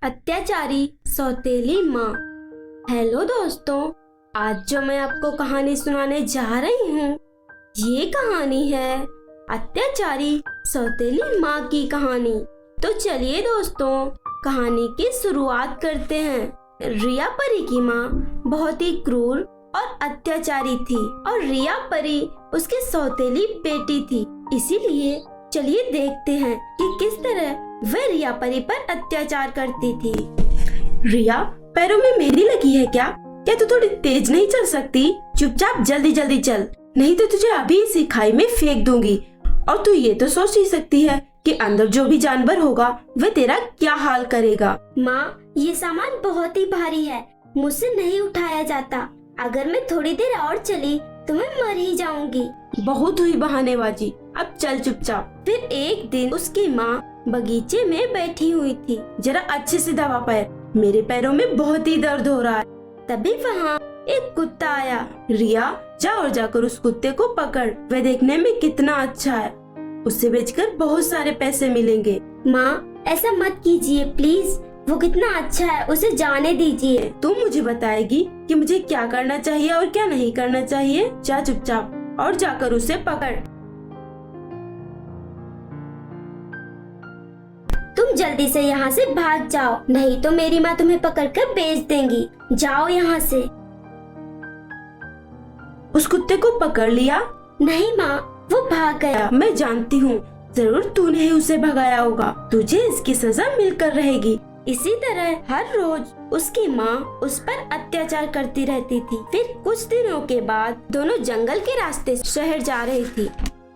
अत्याचारी सौतेली माँ। हेलो दोस्तों, आज जो मैं आपको कहानी सुनाने जा रही हूँ ये कहानी है अत्याचारी सौतेली माँ की कहानी। तो चलिए दोस्तों, कहानी की शुरुआत करते हैं। रिया परी की माँ बहुत ही क्रूर और अत्याचारी थी और रिया परी उसकी सौतेली बेटी थी। इसीलिए चलिए देखते हैं कि किस तरह वह रिया परी पर अत्याचार करती थी। रिया, पैरों में मेहंदी लगी है क्या? क्या तू थोड़ी तेज नहीं चल सकती? चुपचाप जल्दी जल्दी चल, नहीं तो तुझे अभी इसी खाई में फेंक दूंगी। और तू ये तो सोच ही सकती है कि अंदर जो भी जानवर होगा वह तेरा क्या हाल करेगा। माँ, ये सामान बहुत ही भारी है, मुझसे नहीं उठाया जाता। अगर मैं थोड़ी देर और चली तो मैं मर ही जाऊंगी। बहुत हुई बहानेबाजी, अब चल चुपचाप। फिर एक दिन उसकी माँ बगीचे में बैठी हुई थी। जरा अच्छे से दबा पैर, मेरे पैरों में बहुत ही दर्द हो रहा है। तभी वहाँ एक कुत्ता आया। रिया, जा और जाकर उस कुत्ते को पकड़, वह देखने में कितना अच्छा है, उसे बेचकर बहुत सारे पैसे मिलेंगे। माँ, ऐसा मत कीजिए प्लीज, वो कितना अच्छा है, उसे जाने दीजिए। तू मुझे बताएगी कि मुझे क्या करना चाहिए और क्या नहीं करना चाहिए। जा चुपचाप और जाकर उसे पकड़। तुम जल्दी से यहाँ से भाग जाओ, नहीं तो मेरी माँ तुम्हें पकड़कर बेच देंगी। जाओ यहाँ से। उस कुत्ते को पकड़ लिया? नहीं माँ, वो भाग गया। मैं जानती हूँ, जरूर तूने ही उसे भगाया होगा। तुझे इसकी सजा मिलकर रहेगी। इसी तरह हर रोज उसकी माँ उस पर अत्याचार करती रहती थी। फिर कुछ दिनों के बाद दोनों जंगल के रास्ते शहर जा रही थी।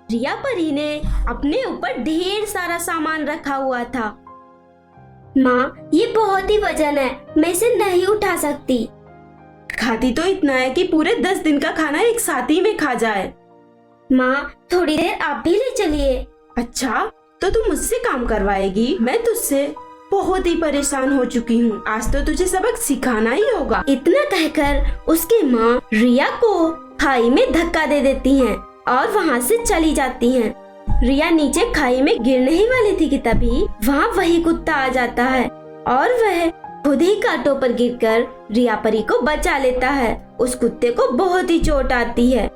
रिया परी ने अपने ऊपर ढेर सारा सामान रखा हुआ था। माँ, ये बहुत ही वजन है, मैं इसे नहीं उठा सकती। खाती तो इतना है कि पूरे 10 दिन का खाना एक साथ ही में खा जाए। माँ, थोड़ी देर आप भी ले चलिए। अच्छा, तो तू मुझसे काम करवाएगी? मैं तुझसे बहुत ही परेशान हो चुकी हूँ, आज तो तुझे सबक सिखाना ही होगा। इतना कहकर उसकी माँ रिया को खाई में धक्का दे देती हैं और वहाँ से चली जाती हैं। रिया नीचे खाई में गिरने ही वाली थी कि तभी वहाँ वही कुत्ता आ जाता है और वह खुद ही कांटों पर गिरकर रिया परी को बचा लेता है। उस कुत्ते को बहुत ही चोट आती है।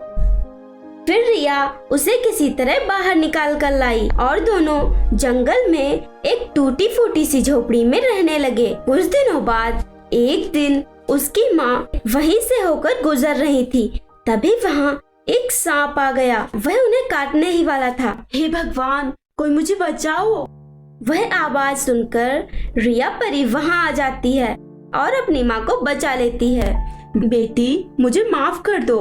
फिर रिया उसे किसी तरह बाहर निकाल कर लाई और दोनों जंगल में एक टूटी फूटी सी झोपड़ी में रहने लगे। कुछ दिनों बाद एक दिन उसकी माँ वहीं से होकर गुजर रही थी। तभी वहाँ एक सांप आ गया, वह उन्हें काटने ही वाला था। हे भगवान, कोई मुझे बचाओ। वह आवाज सुनकर रिया परी वहाँ आ जाती है और अपनी माँ को बचा लेती है। बेटी, मुझे माफ कर दो,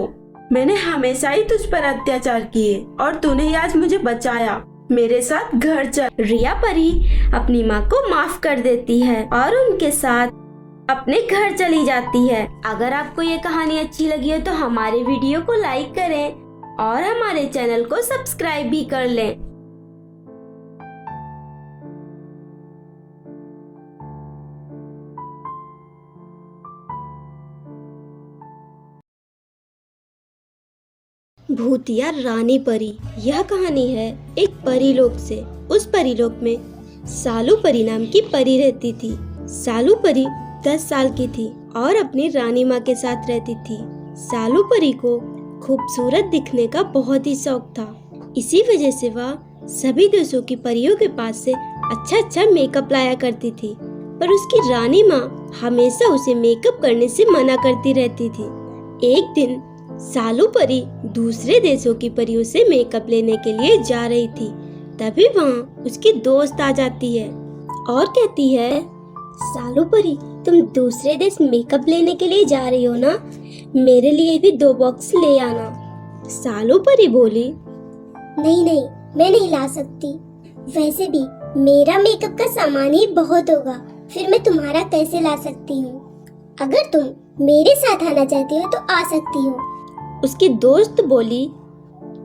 मैंने हमेशा ही तुझ पर अत्याचार किए और तूने ही आज मुझे बचाया। मेरे साथ घर चल। रिया परी अपनी माँ को माफ कर देती है और उनके साथ अपने घर चली जाती है। अगर आपको ये कहानी अच्छी लगी हो तो हमारे वीडियो को लाइक करें और हमारे चैनल को सब्सक्राइब भी कर लें। भूतिया रानी परी। यह कहानी है एक परीलोक से। उस परीलोक में सालू परी नाम की परी रहती थी। सालू परी 10 साल की थी और अपनी रानी माँ के साथ रहती थी। सालू परी को खूबसूरत दिखने का बहुत ही शौक था। इसी वजह से वह सभी देशों की परियों के पास से अच्छा मेकअप लाया करती थी, पर उसकी रानी माँ हमेशा उसे मेकअप करने से मना करती रहती थी। एक दिन सालू परी दूसरे देशों की परियों से मेकअप लेने के लिए जा रही थी। तभी वहाँ उसकी दोस्त आ जाती है और कहती है, सालू परी, तुम दूसरे देश मेकअप लेने के लिए जा रही हो ना? मेरे लिए भी 2 बॉक्स ले आना। सालू परी बोली, नहीं नहीं, मैं नहीं ला सकती। वैसे भी मेरा मेकअप का सामान ही बहुत होगा, फिर मैं तुम्हारा कैसे ला सकती हूँ? अगर तुम मेरे साथ आना चाहती हो तो आ सकती हो। उसकी दोस्त बोली,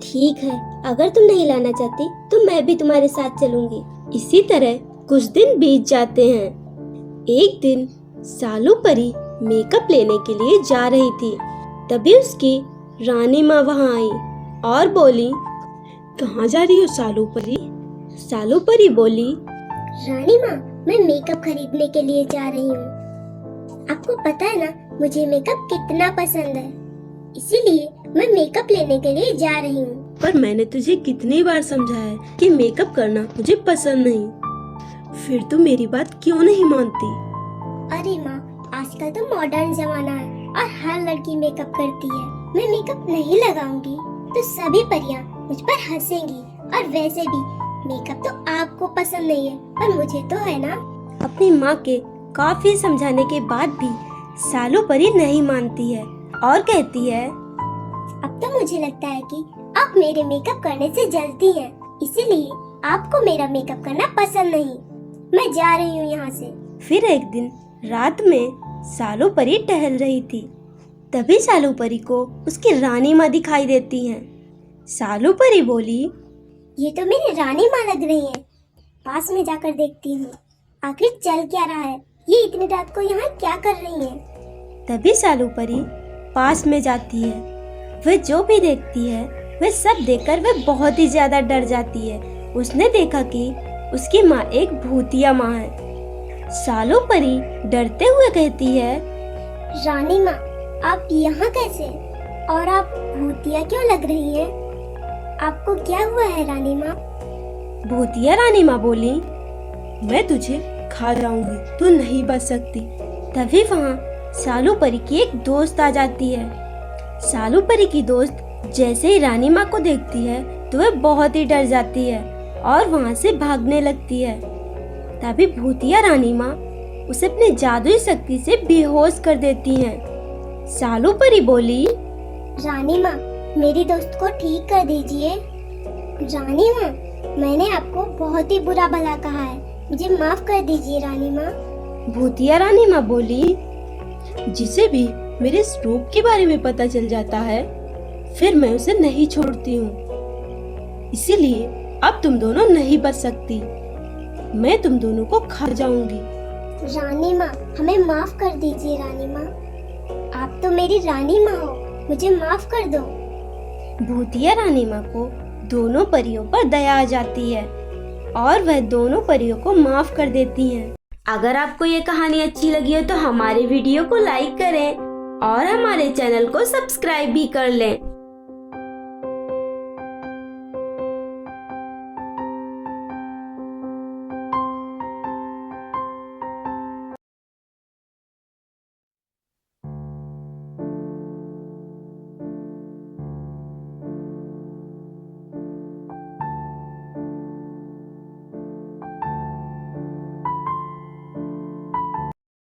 ठीक है, अगर तुम नहीं लाना चाहती तो मैं भी तुम्हारे साथ चलूंगी। इसी तरह कुछ दिन बीत जाते हैं। एक दिन सालू परी मेकअप लेने के लिए जा रही थी। तभी उसकी रानी माँ वहाँ आई और बोली, कहाँ जा रही हो सालू परी? सालू परी बोली, रानी माँ, मैं मेकअप खरीदने के लिए जा रही हूँ। आपको पता है ना मुझे मेकअप कितना पसंद है, इसीलिए मैं मेकअप लेने के लिए जा रही हूँ। पर मैंने तुझे कितनी बार समझाया है कि मेकअप करना मुझे पसंद नहीं, फिर तू मेरी बात क्यों नहीं मानती? अरे माँ, आजकल तो मॉडर्न जमाना है और हर लड़की मेकअप करती है। मैं मेकअप नहीं लगाऊंगी तो सभी परियां मुझ पर हंसेंगी, और वैसे भी मेकअप तो आपको पसंद नहीं है पर मुझे तो है ना। अपनी माँ के काफी समझाने के बाद भी सालू परी नहीं मानती है और कहती है, अब तो मुझे लगता है कि आप मेरे मेकअप करने से जलती हैं, इसीलिए आपको मेरा मेकअप करना पसंद नहीं। मैं जा रही हूँ यहाँ से। फिर एक दिन रात में सालू परी टहल रही थी, तभी सालू परी को उसकी रानी माँ दिखाई देती हैं। सालू परी बोली, ये तो मेरी रानी माँ लग रही है, पास में जाकर देखती हूँ आखिर चल क्या रहा है, ये इतनी रात को यहाँ क्या कर रही है। तभी सालू परी पास में जाती है। वह जो भी देखती है वह सब देखकर वह बहुत ही ज्यादा डर जाती है। उसने देखा कि उसकी माँ एक भूतिया माँ है। सालू परी डरते हुए कहती है, रानी माँ, आप यहाँ कैसे, और आप भूतिया क्यों लग रही हैं? आपको क्या हुआ है रानी माँ? भूतिया रानी माँ बोली, मैं तुझे खा जाऊंगी, तू नहीं बच सकती। तभी वहाँ सालू परी की एक दोस्त आ जाती है। सालू परी की दोस्त जैसे ही रानी माँ को देखती है तो वह बहुत ही डर जाती है और वहाँ से भागने लगती है। तभी भूतिया रानी माँ उसे अपने जादुई शक्ति से बेहोश कर देती हैं। सालू परी बोली, रानी माँ, मेरी दोस्त को ठीक कर दीजिए। रानी माँ, मैंने आपको बहुत ही बुरा भला कहा है, मुझे माफ कर दीजिए रानी माँ। भूतिया रानी माँ बोली, जिसे भी मेरे इस रूप के बारे में पता चल जाता है फिर मैं उसे नहीं छोड़ती हूँ, इसीलिए अब तुम दोनों नहीं बच सकती। मैं तुम दोनों को खा जाऊंगी। रानी माँ, हमें माफ कर दीजिए रानी माँ, आप तो मेरी रानी माँ हो, मुझे माफ कर दो। भूतिया रानी माँ को दोनों परियों पर दया आ जाती है और वह दोनों परियों को माफ कर देती हैं। अगर आपको ये कहानी अच्छी लगी हो तो हमारे वीडियो को लाइक करें और हमारे चैनल को सब्सक्राइब भी कर लें।